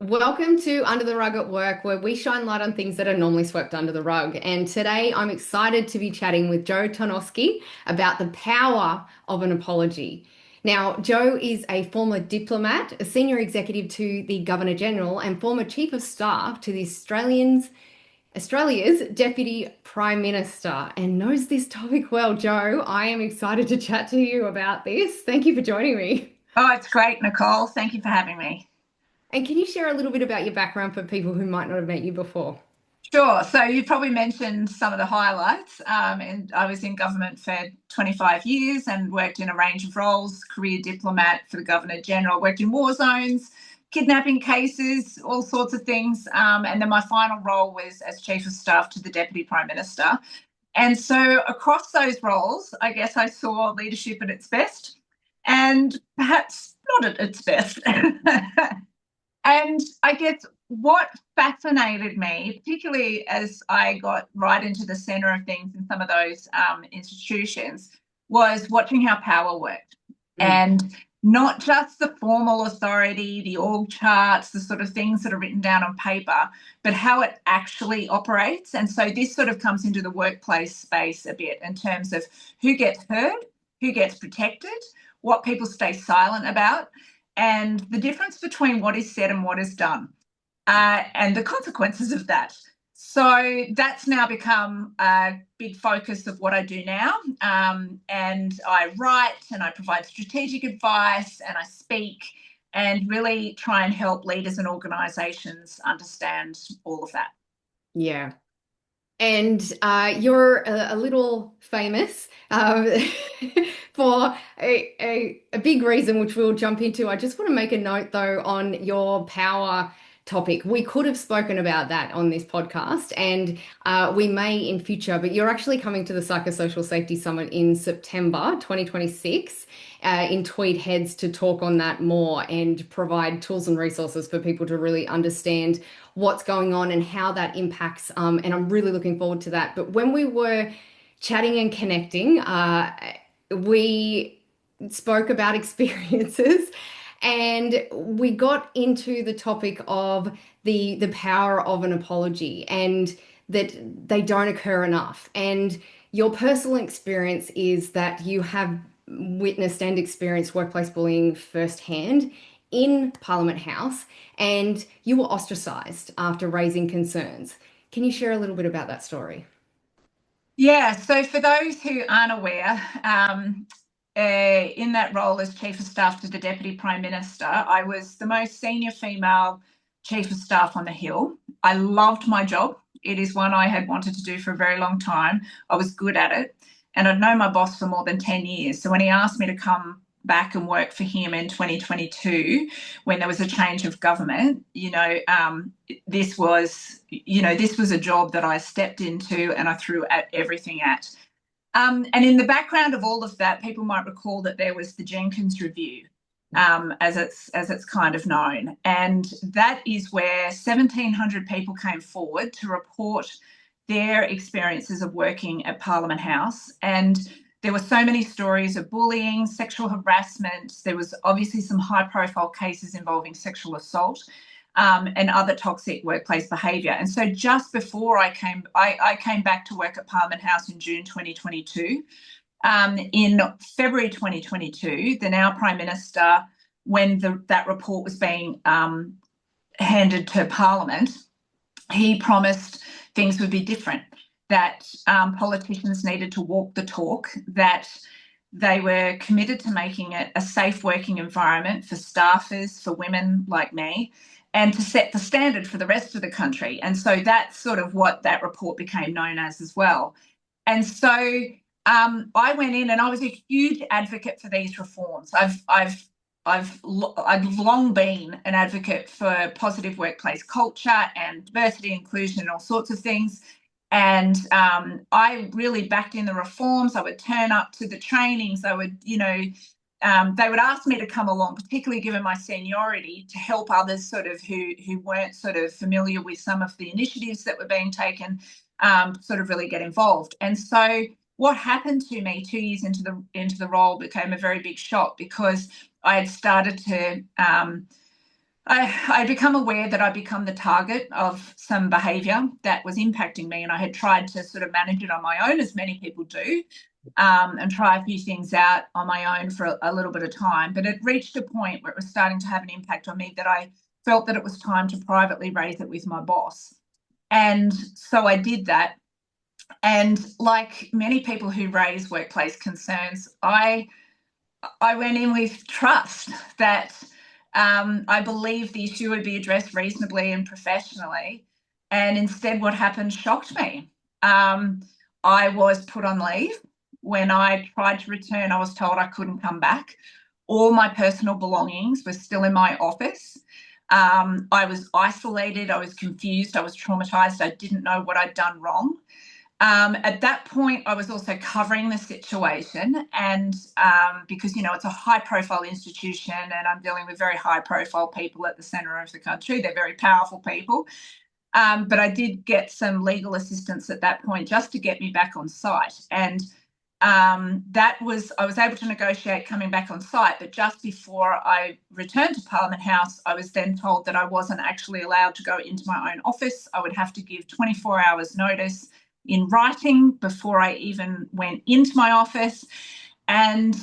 Welcome to Under the Rug at Work, where we shine light on things that are normally swept under the rug. And today I'm excited to be chatting with Jo Tarnawsky about the power of an apology. Now, Jo is a former diplomat, a senior executive to the Governor General, and former Chief of Staff to the Australia's Deputy Prime Minister, and knows this topic well. Jo, I am excited to chat to you about this. Thank you for joining me. Oh, it's great, Nicole. Thank you for having me. And can you share a little bit about your background for people who might not have met you before? Sure. So you probably mentioned some of the highlights. And I was in government for 25 years and worked in a range of roles, career diplomat for the Governor General, worked in war zones, kidnapping cases, all sorts of things. And then my final role was as Chief of Staff to the Deputy Prime Minister. And so across those roles, I guess I saw leadership at its best and perhaps not at its best. And I guess what fascinated me, particularly as I got right into the center of things in some of those institutions, was watching how power worked. Mm. And not just the formal authority, the org charts, the sort of things that are written down on paper, but how it actually operates. And so this sort of comes into the workplace space a bit in terms of who gets heard, who gets protected, what people stay silent about, and the difference between what is said and what is done, and the consequences of that. So that's now become a big focus of what I do now. And I write and I provide strategic advice and I speak and really try and help leaders and organisations understand all of that. Yeah. And you're a little famous for a big reason, which we'll jump into. I just want to make a note, though, on your power topic. We could have spoken about that on this podcast, and we may in future, but you're actually coming to the Psychosocial Safety Summit in September 2026 in Tweed Heads to talk on that more and provide tools and resources for people to really understand what's going on and how that impacts. And I'm really looking forward to that. But when we were chatting and connecting, we spoke about experiences and we got into the topic of the power of an apology and that they don't occur enough. And your personal experience is that you have witnessed and experienced workplace bullying firsthand in Parliament House, and you were ostracized after raising concerns. Can you share a little bit about that story? Yeah, so for those who aren't aware, in that role as Chief of Staff to the Deputy Prime Minister, I was the most senior female Chief of Staff on the Hill. I loved my job. It is one I had wanted to do for a very long time. I was good at it. And I'd known my boss for more than 10 years. So when he asked me to come back and work for him in 2022, when there was a change of government, this was a job that I stepped into and I threw at everything at. And in the background of all of that, people might recall that there was the Jenkins Review, as it's kind of known, and that is where 1,700 people came forward to report their experiences of working at Parliament House. And there were so many stories of bullying, sexual harassment. There was obviously some high-profile cases involving sexual assault, and other toxic workplace behaviour. And so just before I came back to work at Parliament House in June 2022. In February 2022, the now Prime Minister, when that report was being handed to Parliament, he promised things would be different, that politicians needed to walk the talk, that they were committed to making it a safe working environment for staffers, for women like me, and to set the standard for the rest of the country. And so that's sort of what that report became known as well. And so I went in and I was a huge advocate for these reforms. I've long been an advocate for positive workplace culture and diversity, inclusion, and all sorts of things. And I really backed in the reforms. I would turn up to the trainings. I would, they would ask me to come along, particularly given my seniority, to help others sort of who weren't sort of familiar with some of the initiatives that were being taken, sort of really get involved. And so what happened to me 2 years into the role became a very big shock, because I had started to I become aware that I become the target of some behaviour that was impacting me, and I had tried to sort of manage it on my own, as many people do, and try a few things out on my own for a little bit of time. But it reached a point where it was starting to have an impact on me that I felt that it was time to privately raise it with my boss. And so I did that. And like many people who raise workplace concerns, I went in with trust that I believed the issue would be addressed reasonably and professionally. And instead, what happened shocked me. Um, I was put on leave. When I tried to return, I was told I couldn't come back. All my personal belongings were still in my office. I was isolated. I was confused. I was traumatized. I didn't know what I'd done wrong. At that point, I was also covering the situation, and because it's a high-profile institution, and I'm dealing with very high-profile people at the centre of the country. They're very powerful people, but I did get some legal assistance at that point just to get me back on site, and I was able to negotiate coming back on site. But just before I returned to Parliament House, I was then told that I wasn't actually allowed to go into my own office. I would have to give 24 hours notice in writing before I even went into my office. And,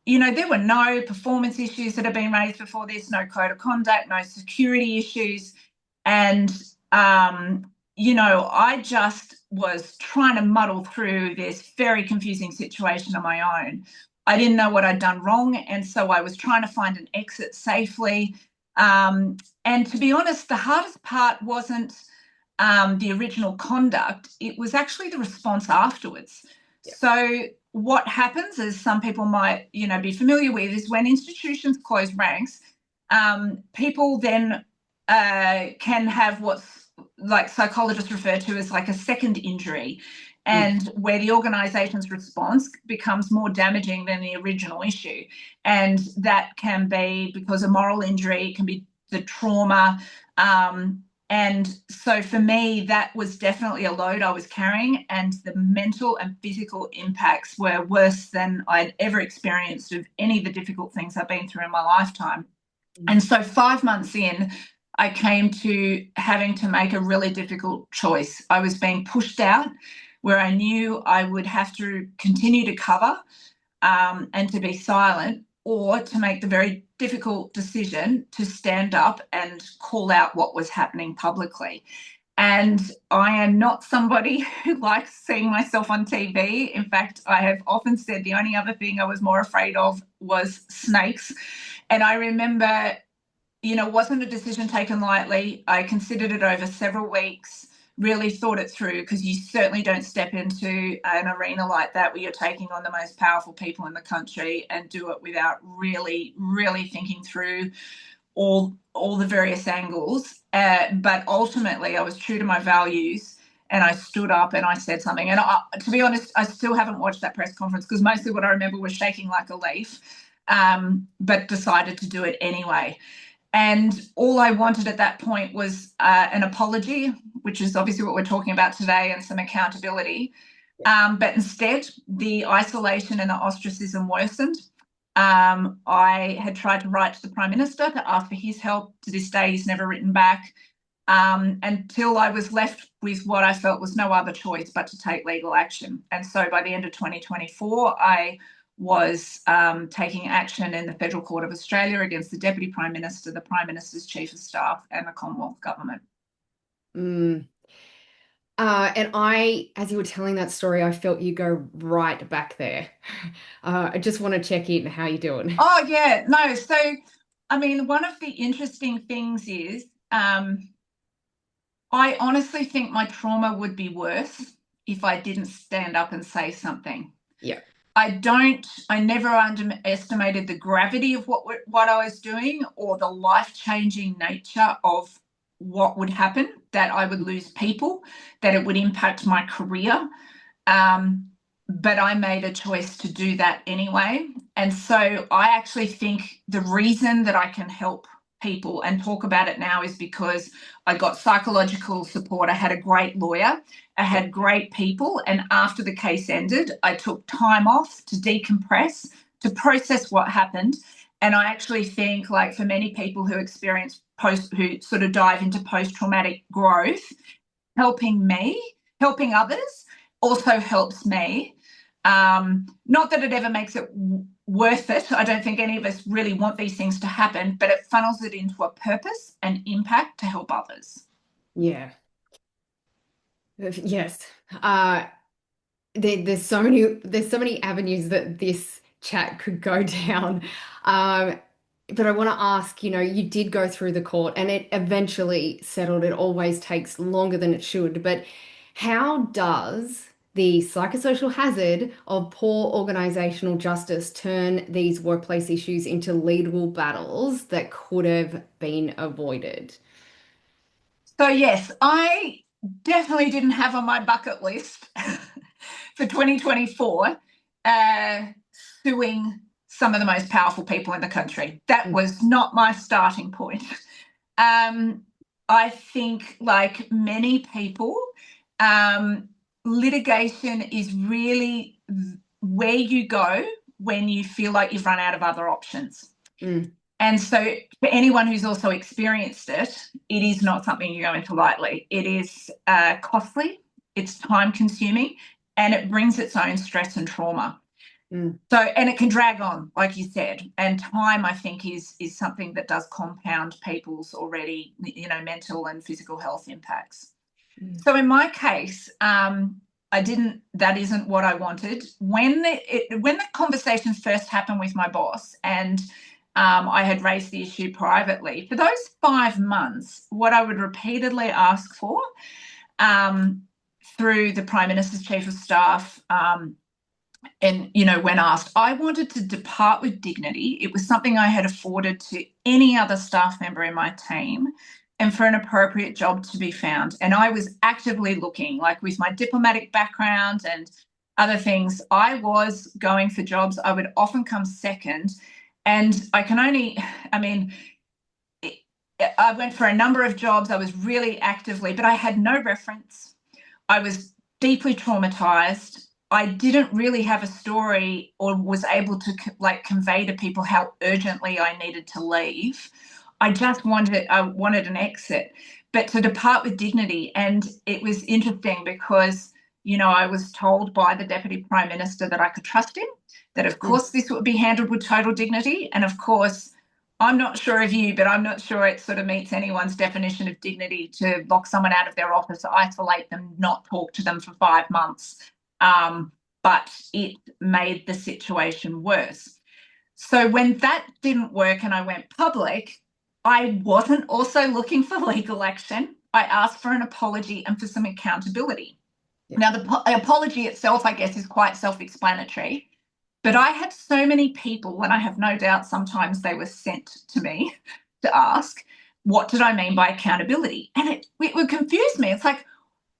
there were no performance issues that had been raised before this, no code of conduct, no security issues. And, I just was trying to muddle through this very confusing situation on my own. I didn't know what I'd done wrong. And so I was trying to find an exit safely. And to be honest, the hardest part wasn't the original conduct, it was actually the response afterwards. Yeah. So what happens, as some people might, be familiar with, is when institutions close ranks, people then can have what's like psychologists refer to as like a second injury, and where the organisation's response becomes more damaging than the original issue. And that can be because of moral injury, it can be the trauma. And so for me, that was definitely a load I was carrying, and the mental and physical impacts were worse than I'd ever experienced of any of the difficult things I've been through in my lifetime. And so 5 months in, I came to having to make a really difficult choice. I was being pushed out where I knew I would have to continue to cover and to be silent, or to make the very difficult decision to stand up and call out what was happening publicly. And I am not somebody who likes seeing myself on TV. In fact, I have often said the only other thing I was more afraid of was snakes. And I remember, it wasn't a decision taken lightly. I considered it over several weeks, really thought it through, because you certainly don't step into an arena like that where you're taking on the most powerful people in the country and do it without really, really thinking through all the various angles. But ultimately, I was true to my values, and I stood up and I said something. And to be honest, I still haven't watched that press conference, because mostly what I remember was shaking like a leaf, but decided to do it anyway. And all I wanted at that point was an apology, which is obviously what we're talking about today, and some accountability. But instead, the isolation and the ostracism worsened. I had tried to write to the Prime Minister to ask for his help. To this day, he's never written back, until I was left with what I felt was no other choice but to take legal action. And so by the end of 2024, I was taking action in the Federal Court of Australia against the Deputy Prime Minister, the Prime Minister's Chief of Staff, and the Commonwealth Government. Mm. And as you were telling that story, I felt you go right back there. I just want to check in. How you doing? Oh, yeah. No, so, I mean, one of the interesting things is I honestly think my trauma would be worse if I didn't stand up and say something. Yeah. I never underestimated the gravity of what I was doing, or the life-changing nature of what would happen, that I would lose people, that it would impact my career. But I made a choice to do that anyway. And so I actually think the reason that I can help people and talk about it now is because I got psychological support. I had a great lawyer. I had great people. And after the case ended, I took time off to decompress, to process what happened. And I actually think, like, for many people who experience who sort of dive into post-traumatic growth, helping others also helps me. Not that it ever makes it worth it. I don't think any of us really want these things to happen, but it funnels it into a purpose and impact to help others. Yeah. Yes. There's so many avenues that this chat could go down. Um, but I want to ask, you did go through the court and it eventually settled. It always takes longer than it should. But how does the psychosocial hazard of poor organizational justice turn these workplace issues into legal battles that could have been avoided? So yes, I definitely didn't have on my bucket list for 2024 uh, suing some of the most powerful people in the country. That was not my starting point. Um, I think, like many people, litigation is really where you go when you feel like you've run out of other options. Mm, And so, for anyone who's also experienced it, it is not something you go into lightly. It is costly, it's time consuming, and it brings its own stress and trauma. mm, So, and it can drag on, like you said, and time, I think, is something that does compound people's already, mental and physical health impacts. mm, So, in my case, I didn't. That isn't what I wanted. When the conversation first happened with my boss, and I had raised the issue privately for those 5 months, what I would repeatedly ask for, um, through the Prime Minister's Chief of Staff, and, when asked, I wanted to depart with dignity. It was something I had afforded to any other staff member in my team, and for an appropriate job to be found. And I was actively looking, like with my diplomatic background and other things, I was going for jobs. I would often come second. And I mean, I went for a number of jobs. I was really actively, but I had no reference. I was deeply traumatized. I didn't really have a story or was able to convey to people how urgently I needed to leave. I wanted an exit, but to depart with dignity. And it was interesting because, I was told by the Deputy Prime Minister that I could trust him, that of mm. course this would be handled with total dignity. And of course, I'm not sure of you, but I'm not sure it sort of meets anyone's definition of dignity to lock someone out of their office, isolate them, not talk to them for 5 months. But it made the situation worse. So when that didn't work and I went public, I wasn't also looking for legal action. I asked for an apology and for some accountability. Yeah. Now, the apology itself, I guess, is quite self-explanatory. But I had so many people, and I have no doubt sometimes they were sent to me to ask, what did I mean by accountability? And it would confuse me. It's like,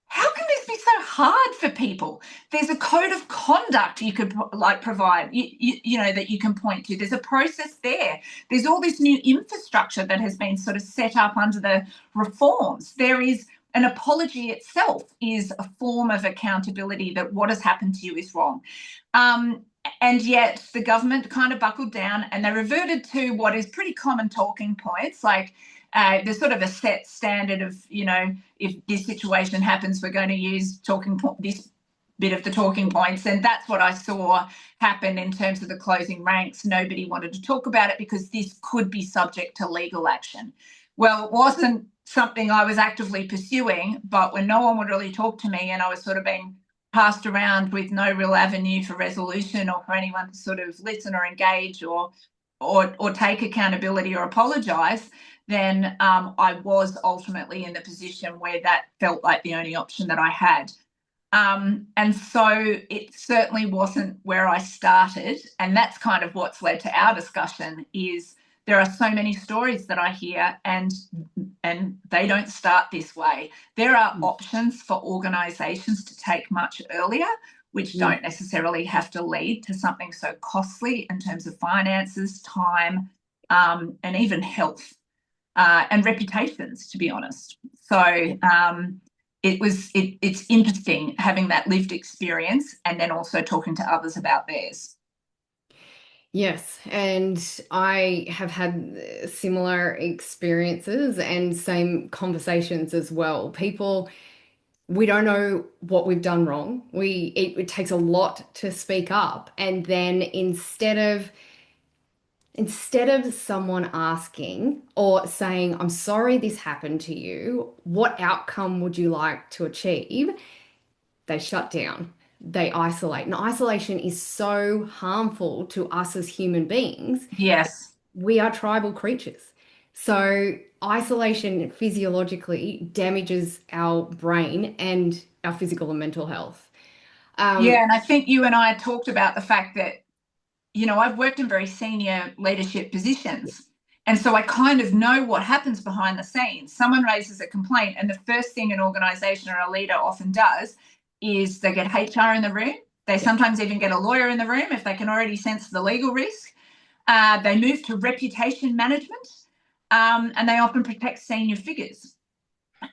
how can this be so hard for people? There's a code of conduct you could provide, that you can point to. There's a process there. There's all this new infrastructure that has been sort of set up under the reforms. There is an apology itself is a form of accountability that what has happened to you is wrong. And yet the government kind of buckled down and they reverted to what is pretty common talking points, like there's sort of a set standard of, if this situation happens, we're going to use this bit of the talking points. And that's what I saw happen in terms of the closing ranks. Nobody wanted to talk about it because this could be subject to legal action. Well, it wasn't something I was actively pursuing, but when no one would really talk to me and I was sort of being passed around with no real avenue for resolution or for anyone to sort of listen or engage or take accountability or apologise, then I was ultimately in the position where that felt like the only option that I had. And so it certainly wasn't where I started. And that's kind of what's led to our discussion is there are so many stories that I hear and they don't start this way. There are options for organisations to take much earlier, which don't necessarily have to lead to something so costly in terms of finances, time, and even health and reputations, to be honest. So it's interesting having that lived experience and then also talking to others about theirs. Yes, and I have had similar experiences and same conversations as well. People, we don't know what we've done wrong. It takes a lot to speak up, and then instead of someone asking or saying, "I'm sorry this happened to you, what outcome would you like to achieve?" They shut down. They isolate. And isolation is so harmful to us as human beings. Yes. We are tribal creatures. So isolation physiologically damages our brain and our physical and mental health. Yeah, Um, and I think you and I talked about the fact that, I've worked in very senior leadership positions. And so I kind of know what happens behind the scenes. Someone raises a complaint, and the first thing an organization or a leader often does is they get HR in the room. They yeah, sometimes even get a lawyer in the room if they can already sense the legal risk. They move to reputation management, and they often protect senior figures.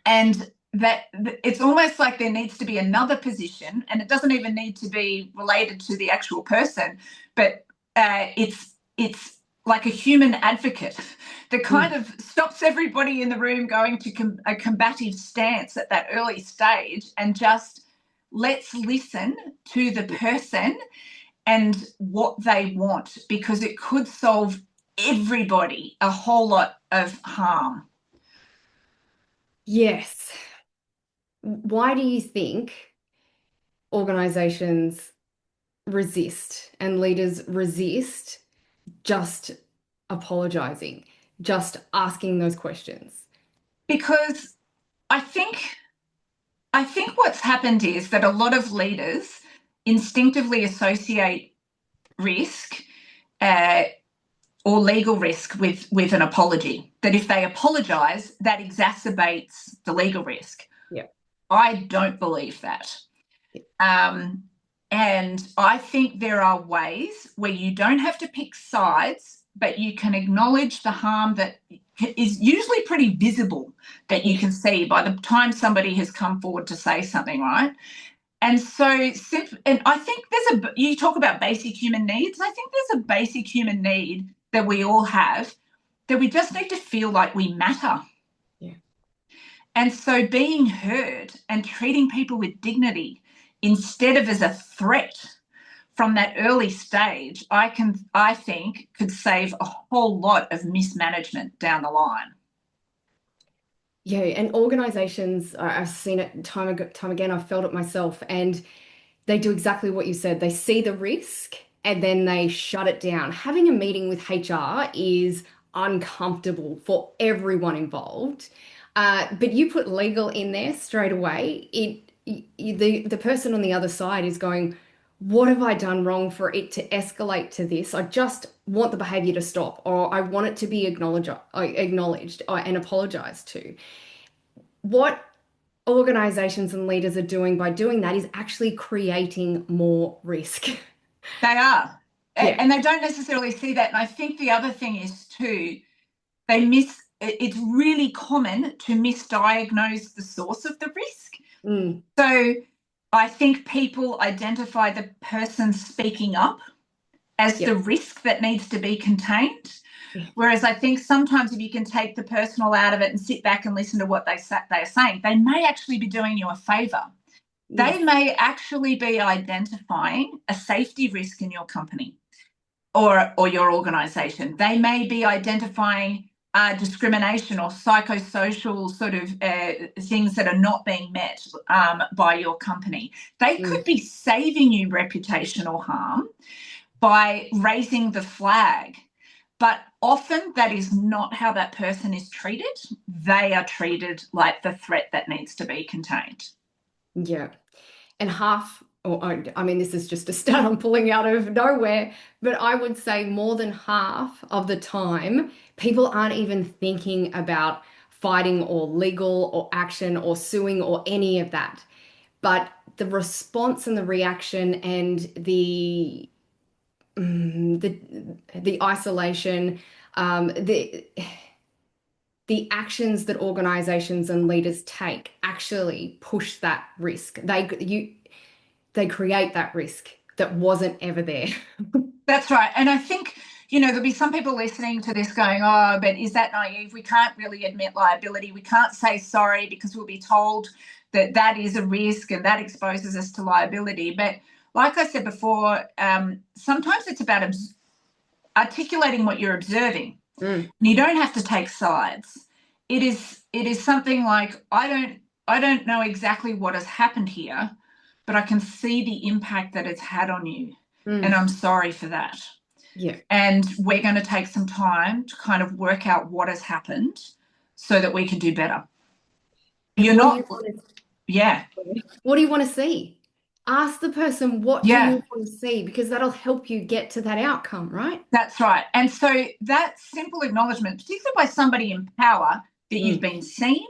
And that it's almost like there needs to be another position, and it doesn't even need to be related to the actual person, but it's like a human advocate that kind mm, of stops everybody in the room going to a combative stance at that early stage, and just let's listen to the person and what they want, because it could solve everybody a whole lot of harm. yes. Why do you think organizations resist and leaders resist just apologizing, just asking those questions? Because I think I think what's happened is that a lot of leaders instinctively associate risk uh, or legal risk with an apology. That if they apologise, that exacerbates the legal risk. Yeah. I don't believe that. Um, and I think there are ways where you don't have to pick sides, but you can acknowledge the harm that is usually pretty visible, that you can see by the time somebody has come forward to say something, right? And so, and I think you talk about basic human needs. I think there's a basic human need that we all have, that we just need to feel like we matter. Yeah. And so being heard and treating people with dignity instead of as a threat from that early stage, I think could save a whole lot of mismanagement down the line. Yeah, and organizations, I've seen it time again, I've felt it myself, and they do exactly what you said. They see the risk and then they shut it down. Having a meeting with HR is uncomfortable for everyone involved. But you put legal in there straight away, the person on the other side is going, what have I done wrong for it to escalate to this? I just want the behavior to stop, or I want it to be acknowledged and apologized to. What organizations and leaders are doing by doing that is actually creating more risk. They are. Yeah. And they don't necessarily see that. And I think the other thing is too, it's really common to misdiagnose the source of the risk. Mm. So I think people identify the person speaking up as the Yep. risk that needs to be contained. Yeah. Whereas I think sometimes if you can take the personal out of it and sit back and listen to what they are saying, they may actually be doing you a favour. They Yes. may actually be identifying a safety risk in your company or your organisation. They may be identifying discrimination or psychosocial sort of things that are not being met by your company. They Mm. could be saving you reputational harm by raising the flag. But often that is not how that person is treated. They are treated like the threat that needs to be contained. Yeah. And half, or I mean, this is just a stat I'm pulling out of nowhere, but I would say more than half of the time, people aren't even thinking about fighting or legal or action or suing or any of that. But the response and the reaction and the isolation, the actions that organizations and leaders take actually push that risk. They create that risk that wasn't ever there. That's right. And I think, there'll be some people listening to this going, oh, but is that naive? We can't really admit liability. We can't say sorry because we'll be told that that is a risk and that exposes us to liability. But like I said before, sometimes it's about articulating what you're observing. Mm. You don't have to take sides. It is something like, I don't know exactly what has happened here, but I can see the impact that it's had on you. And Mm. I'm sorry for that. Yeah. And we're going to take some time to kind of work out what has happened so that we can do better. And You're what do you not, want to yeah, what do you want to see? Ask the person, what do yeah, you want to see? Because that'll help you get to that outcome, right? that's right. And so that simple acknowledgement, particularly by somebody in power, that you've Mm. been seen,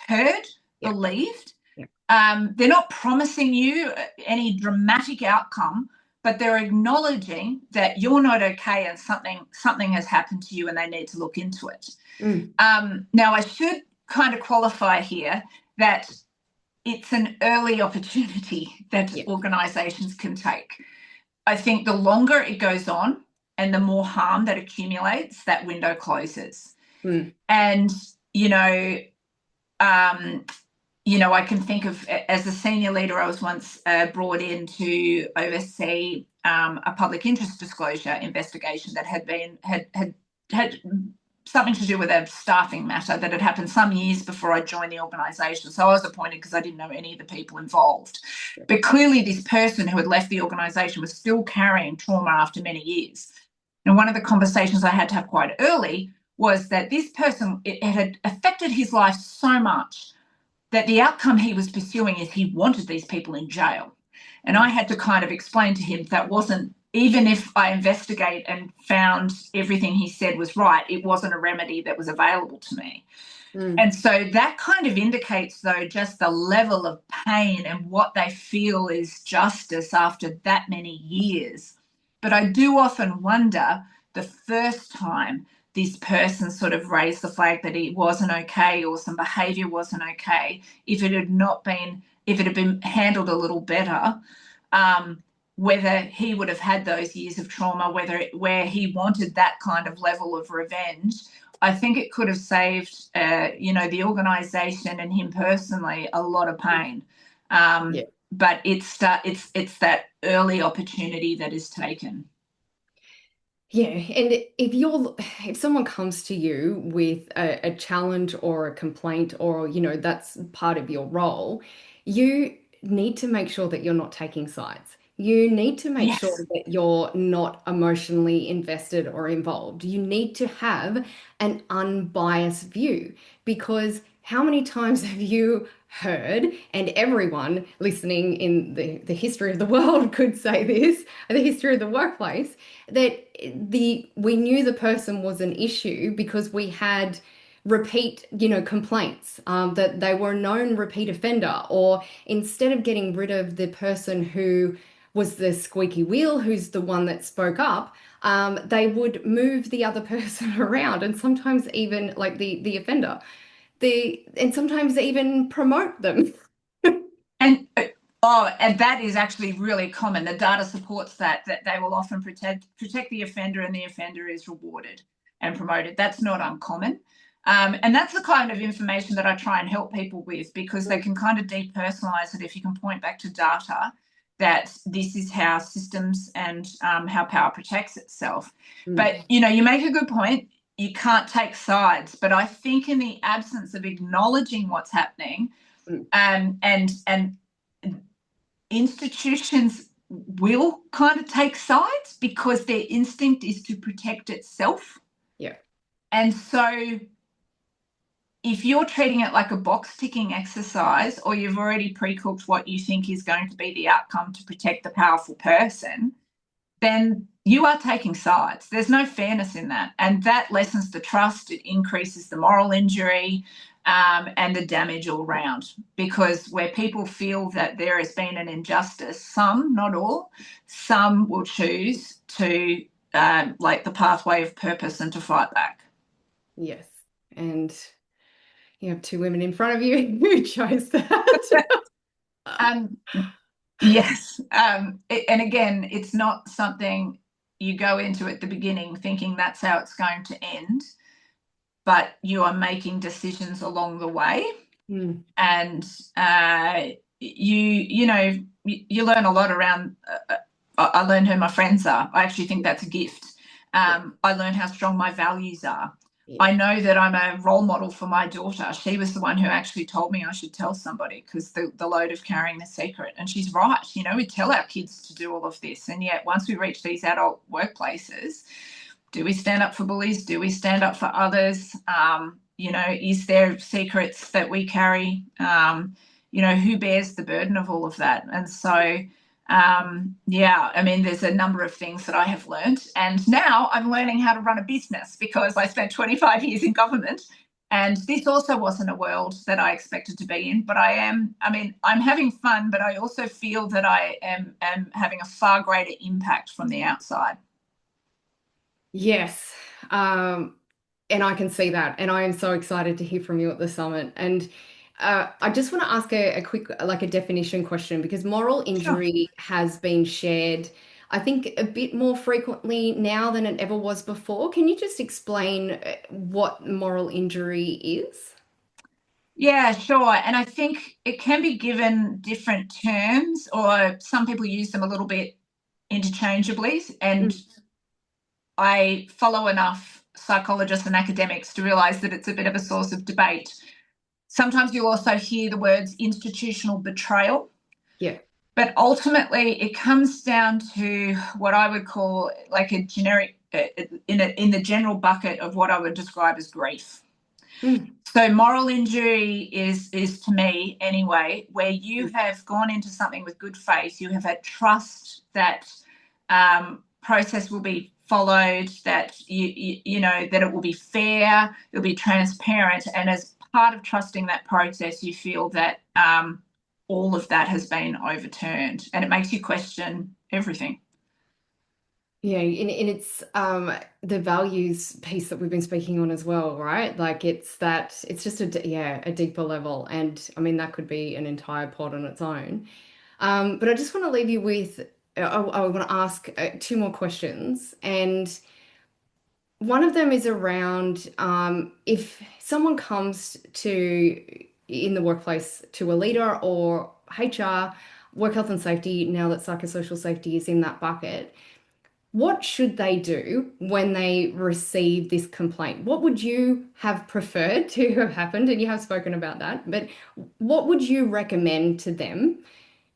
heard, Yeah. believed. Yeah. They're not promising you any dramatic outcome, but they're acknowledging that you're not okay and something has happened to you and they need to look into it. Mm. Now, I should kind of qualify here that it's an early opportunity that Yeah. organisations can take. I think the longer it goes on and the more harm that accumulates, that window closes. Mm. And, you know, um, I can think of, as a senior leader, I was once brought in to oversee a public interest disclosure investigation that had something to do with a staffing matter that had happened some years before I joined the organisation. So I was appointed because I didn't know any of the people involved. But clearly this person who had left the organisation was still carrying trauma after many years. And one of the conversations I had to have quite early was that this person, it had affected his life so much that the outcome he was pursuing is he wanted these people in jail. And I had to kind of explain to him that wasn't, even if I investigate and found everything he said was right, it wasn't a remedy that was available to me. Mm. And so that kind of indicates, though, just the level of pain and what they feel is justice after that many years. But I do often wonder, the first time this person sort of raised the flag that it wasn't okay or some behaviour wasn't okay, if it had been handled a little better, whether he would have had those years of trauma, where he wanted that kind of level of revenge. I think it could have saved, the organisation and him personally a lot of pain. Yeah. But it's that early opportunity that is taken. Yeah, and if someone comes to you with a challenge or a complaint, or that's part of your role, you need to make sure that you're not taking sides. You need to make sure Yes. that you're not emotionally invested or involved. You need to have an unbiased view, because how many times have you heard, and everyone listening in the history of the world could say this, the history of the workplace, that we knew the person was an issue because we had repeat, complaints, that they were a known repeat offender, or instead of getting rid of the person who was the squeaky wheel, who's the one that spoke up, they would move the other person around, and sometimes even like the offender, and sometimes even promote them. And and that is actually really common. The data supports that they will often protect the offender, and the offender is rewarded and promoted. That's not uncommon. And that's the kind of information that I try and help people with, because they can kind of depersonalize it if you can point back to data that this is how systems and how power protects itself. Mm. But, you make a good point. You can't take sides. But I think in the absence of acknowledging what's happening, Mm. and institutions will kind of take sides because their instinct is to protect itself. Yeah. And so if you're treating it like a box ticking exercise, or you've already pre-cooked what you think is going to be the outcome to protect the powerful person, then you are taking sides. There's no fairness in that. And that lessens the trust. It increases the moral injury, and the damage all round. Because where people feel that there has been an injustice, some, not all, some will choose to like the pathway of purpose and to fight back. Yes. And you have two women in front of you who chose that. Um, Yes. And again, it's not something you go into at the beginning thinking that's how it's going to end, but you are making decisions along the way. Mm, And you learn a lot around. I learn who my friends are. I actually think that's a gift. yeah, I learn how strong my values are. yeah. I know that I'm a role model for my daughter. She was the one who actually told me I should tell somebody because the load of carrying the secret. And she's right. We tell our kids to do all of this. And yet, once we reach these adult workplaces, do we stand up for bullies? Do we stand up for others? Is there secrets that we carry? Who bears the burden of all of that? And so, yeah, I mean, there's a number of things that I have learned. And now I'm learning how to run a business because I spent 25 years in government. And this also wasn't a world that I expected to be in. But I'm having fun, but I also feel that I am having a far greater impact from the outside. Yes. Um, and I can see that. And I am so excited to hear from you at the summit. And I just want to ask a quick, like a definition question, because moral Sure. injury has been shared, I think, a bit more frequently now than it ever was before. Can you just explain what moral injury is? Yeah, sure. And I think it can be given different terms, or some people use them a little bit interchangeably. And Mm, I follow enough psychologists and academics to realize that it's a bit of a source of debate. Sometimes you'll also hear the words institutional betrayal, yeah. but ultimately it comes down to what I would call like a generic, in the general bucket of what I would describe as grief. Mm, So moral injury is to me anyway, where you mm. have gone into something with good faith, you have had trust that process will be followed, that that it will be fair, it'll be transparent, and as part of trusting that process, you feel that all of that has been overturned, and it makes you question everything. Yeah, and it's the values piece that we've been speaking on as well, right? Like it's just a deeper level, and I mean that could be an entire pod on its own. But I just want to leave you with I want to ask two more questions, and one of them is around if someone comes to in the workplace to a leader or HR, work health and safety, now that psychosocial safety is in that bucket. What should they do when they receive this complaint? What would you have preferred to have happened? And you have spoken about that, but what would you recommend to them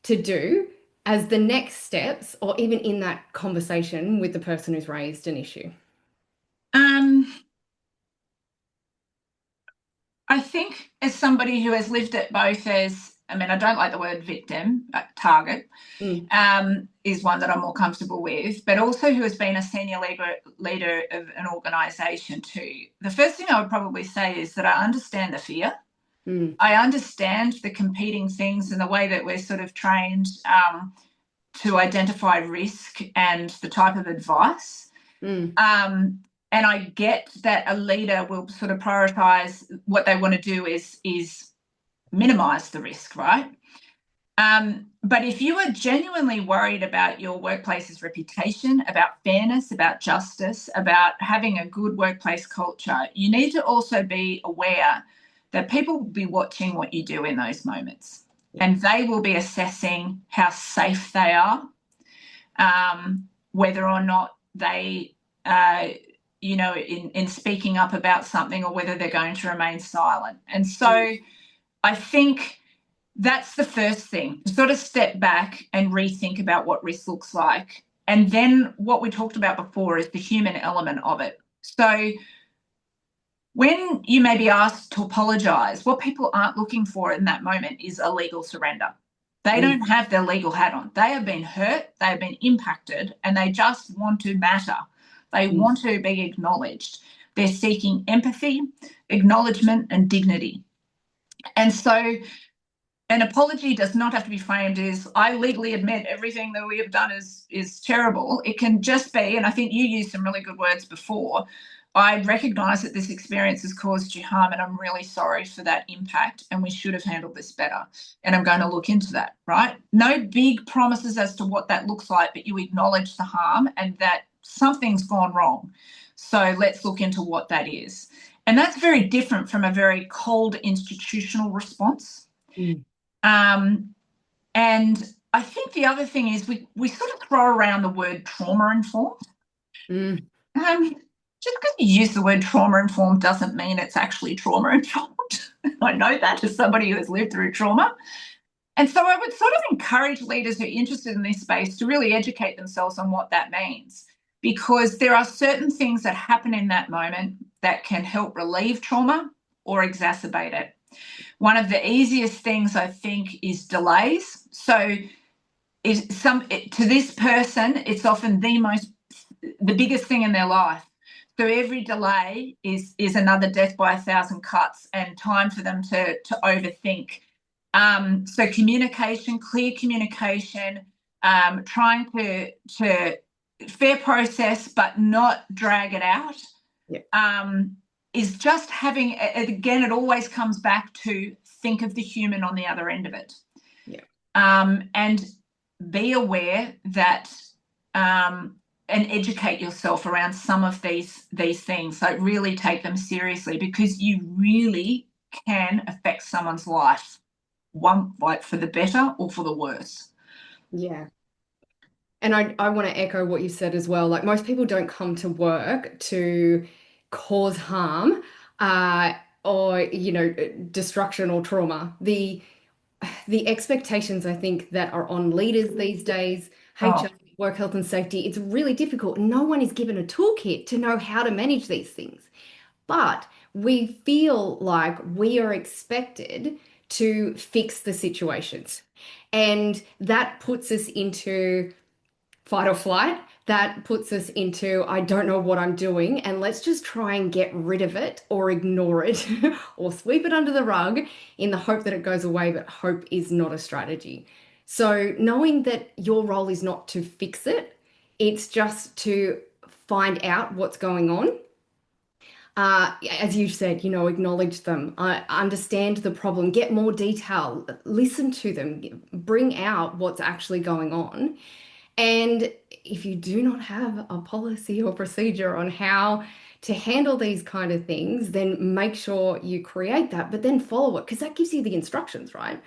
to do as the next steps, or even in that conversation with the person who's raised an issue? Um, I think as somebody who has lived it both as, I mean, I don't like the word victim, target, Mm, is one that I'm more comfortable with, but also who has been a senior leader of an organisation too. The first thing I would probably say is that I understand the fear. mm, I understand the competing things and the way that we're sort of trained to identify risk and the type of advice. mm. And I get that a leader will sort of prioritize what they want to do is minimize the risk, right? But if you are genuinely worried about your workplace's reputation, about fairness, about justice, about having a good workplace culture, you need to also be aware that people will be watching what you do in those moments, Yeah. and they will be assessing how safe they are, whether or not they, in speaking up about something, or whether they're going to remain silent. And Mm, so I think that's the first thing, to sort of step back and rethink about what risk looks like. And then what we talked about before is the human element of it. So when you may be asked to apologise, what people aren't looking for in that moment is a legal surrender. They mm, don't have their legal hat on. They have been hurt, they have been impacted, and they just want to matter. They mm. want to be acknowledged. They're seeking empathy, acknowledgement, and dignity. And so an apology does not have to be framed as I legally admit everything that we have done is terrible. It can just be, and I think you used some really good words before, I recognise that this experience has caused you harm, and I'm really sorry for that impact, and we should have handled this better. And I'm going to look into that, right? No big promises as to what that looks like, but you acknowledge the harm and that something's gone wrong. So let's look into what that is. And that's very different from a very cold institutional response. Mm. Um, and I think the other thing is we sort of throw around the word trauma informed. Mm. Just because you use the word trauma informed doesn't mean it's actually trauma informed. I know that as somebody who has lived through trauma. And so I would sort of encourage leaders who are interested in this space to really educate themselves on what that means, because there are certain things that happen in that moment that can help relieve trauma or exacerbate it. One of the easiest things, I think, is delays. So to this person, it's often the biggest thing in their life. So every delay is another death by 1,000 cuts and time for them to overthink. So communication, clear communication, trying to fair process but not drag it out. Yeah. Is just having, again, it always comes back to think of the human on the other end of it. Yeah. And be aware that and educate yourself around some of these things. So really take them seriously, because you really can affect someone's life, one, like for the better or for the worse. Yeah. And I want to echo what you said as well. Like, most people don't come to work to cause harm, or, destruction or trauma. The expectations, I think, that are on leaders these days, Oh, HR, work health and safety, it's really difficult. No one is given a toolkit to know how to manage these things. But we feel like we are expected to fix the situations. And that puts us into fight or flight. That puts us into, I don't know what I'm doing, and let's just try and get rid of it or ignore it or sweep it under the rug in the hope that it goes away, but hope is not a strategy. So knowing that your role is not to fix it, it's just to find out what's going on. As you said, acknowledge them, understand the problem, get more detail, listen to them, bring out what's actually going on. And if you do not have a policy or procedure on how to handle these kind of things, then make sure you create that, but then follow it, because that gives you the instructions, right?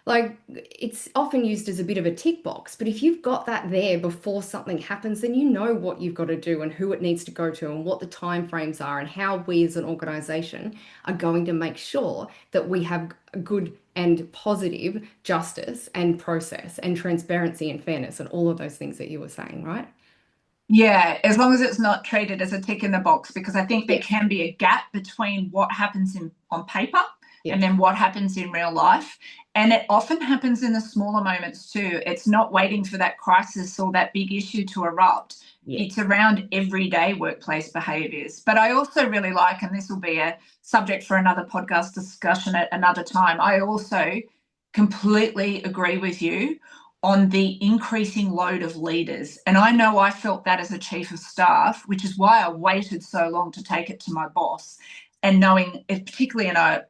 Like, it's often used as a bit of a tick box, but if you've got that there before something happens, then you know what you've got to do and who it needs to go to and what the timeframes are and how we as an organization are going to make sure that we have good and positive justice and process and transparency and fairness and all of those things that you were saying, right? yeah, as long as it's not treated as a tick in the box, because I think there Yeah, can be a gap between what happens on paper yeah, and then what happens in real life. And it often happens in the smaller moments too. It's not waiting for that crisis or that big issue to erupt. yeah. It's around everyday workplace behaviours. But I also really like, and this will be a subject for another podcast discussion at another time, I also completely agree with you on the increasing load of leaders. And I know I felt that as a chief of staff, which is why I waited so long to take it to my boss. And knowing, particularly in a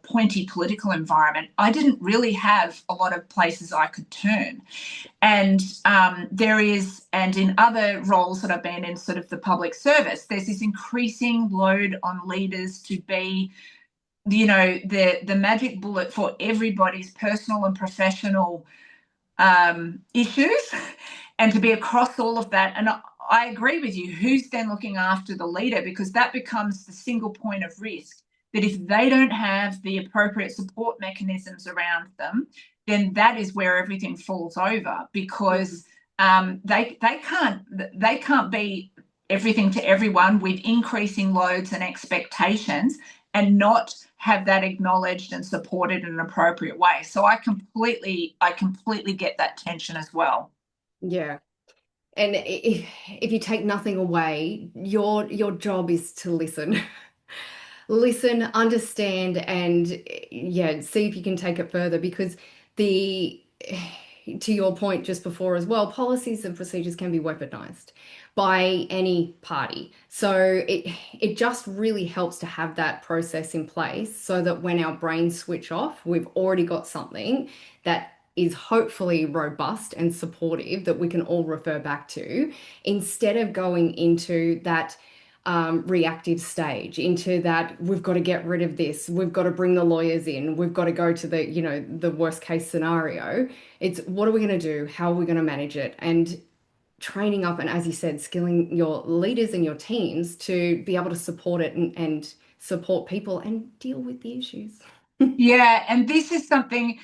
pointy political environment, I didn't really have a lot of places I could turn. And and in other roles that I've been in, sort of the public service, there's this increasing load on leaders to be, the magic bullet for everybody's personal and professional issues, and to be across all of that. And I agree with you. Who's then looking after the leader? Because that becomes the single point of risk, that if they don't have the appropriate support mechanisms around them, then that is where everything falls over, because they can't be everything to everyone with increasing loads and expectations and not have that acknowledged and supported in an appropriate way. So I completely get that tension as well. Yeah. And if you take nothing away, your job is to listen. Listen, understand, and yeah, see if you can take it further, because the to your point just before as well, policies and procedures can be weaponized by any party. So it just really helps to have that process in place so that when our brains switch off, we've already got something that is hopefully robust and supportive that we can all refer back to instead of going into that reactive stage, into that we've got to get rid of this, we've got to bring the lawyers in, we've got to go to the, the worst case scenario. It's what are we going to do? How are we going to manage it? And training up and, as you said, skilling your leaders and your teams to be able to support it and support people and deal with the issues. Yeah, and this is something,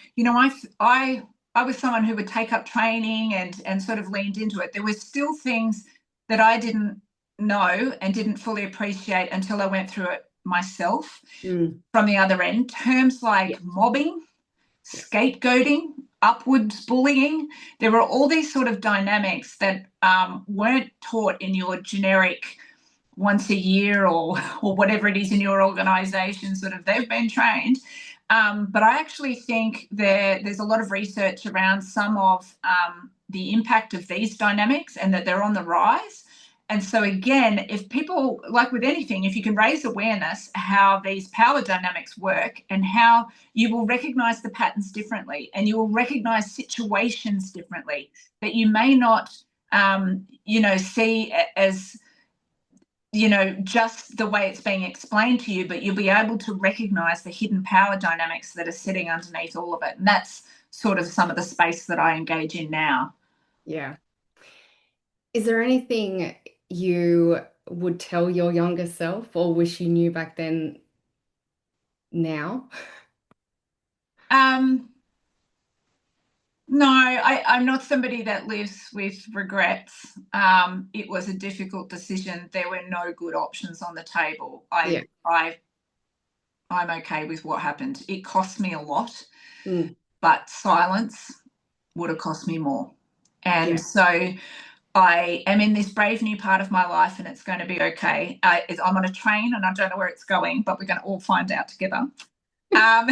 I was someone who would take up training and sort of leaned into it. There were still things that I didn't know and didn't fully appreciate until I went through it myself Mm, from the other end. Terms yeah, like mobbing, yeah, scapegoating, upwards bullying. There were all these sort of dynamics that weren't taught in your generic once a year or whatever it is in your organisation. Sort of they've been trained. But I actually think there's a lot of research around some of the impact of these dynamics and that they're on the rise. And so, again, if people, like with anything, if you can raise awareness how these power dynamics work and how you will recognize the patterns differently and you will recognize situations differently that you may not, see as, just the way it's being explained to you, but you'll be able to recognize the hidden power dynamics that are sitting underneath all of it. And that's sort of some of the space that I engage in now. yeah. Is there anything you would tell your younger self or wish you knew back then now? Um, no, I'm not somebody that lives with regrets. It was a difficult decision. There were no good options on the table. Yeah. I'm okay with what happened. It cost me a lot, Mm, but silence would have cost me more. And yeah. so I am in this brave new part of my life and it's going to be okay. I'm on a train and I don't know where it's going, but we're going to all find out together. Um,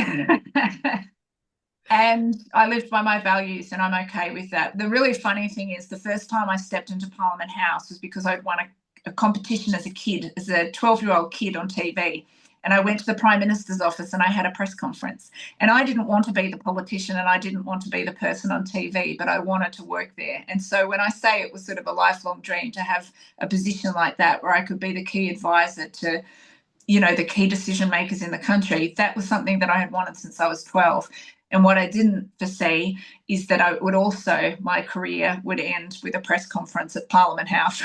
and I lived by my values and I'm okay with that. The really funny thing is the first time I stepped into Parliament House was because I'd won a competition as a kid, as a 12-year-old kid on TV. And I went to the Prime Minister's office and I had a press conference. And I didn't want to be the politician and I didn't want to be the person on TV, but I wanted to work there. And so when I say it was sort of a lifelong dream to have a position like that where I could be the key advisor to, the key decision makers in the country, that was something that I had wanted since I was 12. And what I didn't foresee is that my career would end with a press conference at Parliament House.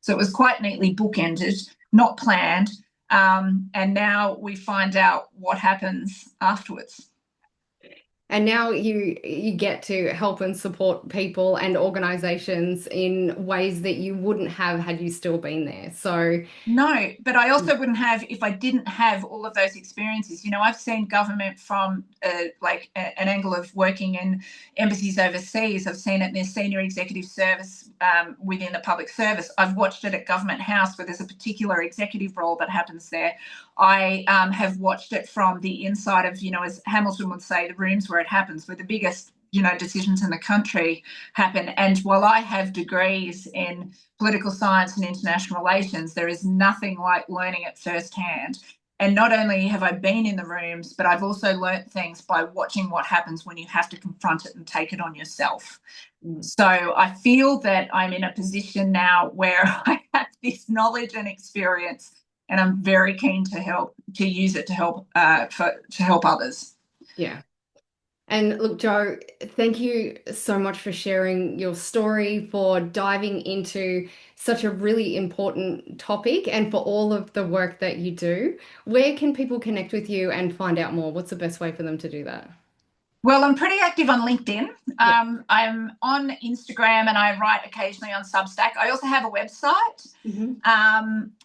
So it was quite neatly bookended, not planned. And now we find out what happens afterwards. And now you get to help and support people and organizations in ways that you wouldn't have had you still been there. So, No, but I also wouldn't have if I didn't have all of those experiences. I've seen government from an angle of working in embassies overseas. I've seen it in their senior executive service within the public service. I've watched it at Government House where there's a particular executive role that happens there. I have watched it from the inside of, as Hamilton would say, the rooms where it happens, where the biggest decisions in the country happen. And while I have degrees in political science and international relations, there is nothing like learning it firsthand. And not only have I been in the rooms, but I've also learnt things by watching what happens when you have to confront it and take it on yourself. mm, So I feel that I'm in a position now where I have this knowledge and experience, and I'm very keen to use it to help others. yeah. And look, Jo, thank you so much for sharing your story, for diving into such a really important topic, and for all of the work that you do. Where can people connect with you and find out more? What's the best way for them to do that? Well, I'm pretty active on LinkedIn. Yeah. I'm on Instagram and I write occasionally on Substack. I also have a website. Hmm.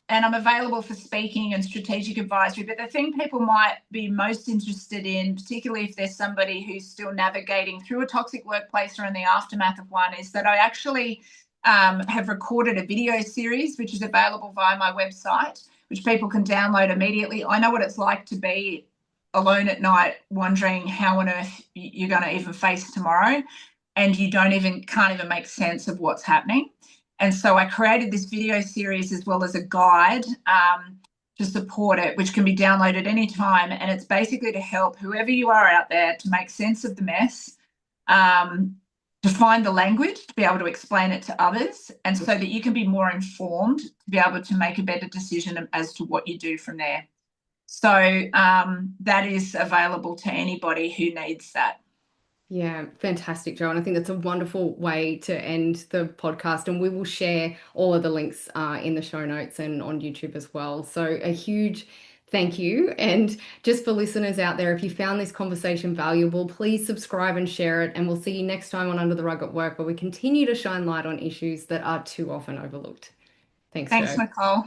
And I'm available for speaking and strategic advisory. But the thing people might be most interested in, particularly if there's somebody who's still navigating through a toxic workplace or in the aftermath of one, is that I actually have recorded a video series, which is available via my website, which people can download immediately. I know what it's like to be alone at night, wondering how on earth you're going to even face tomorrow. and you can't even make sense of what's happening. And so I created this video series as well as a guide to support it, which can be downloaded anytime. And it's basically to help whoever you are out there to make sense of the mess, to find the language, to be able to explain it to others, and so that you can be more informed to be able to make a better decision as to what you do from there. So that is available to anybody who needs that. Yeah, fantastic, Jo. And I think that's a wonderful way to end the podcast. And we will share all of the links in the show notes and on YouTube as well. So a huge thank you. And just for listeners out there, if you found this conversation valuable, please subscribe and share it. And we'll see you next time on Under the Rug at Work, where we continue to shine light on issues that are too often overlooked. Thanks, Thanks, Jo. Nicole.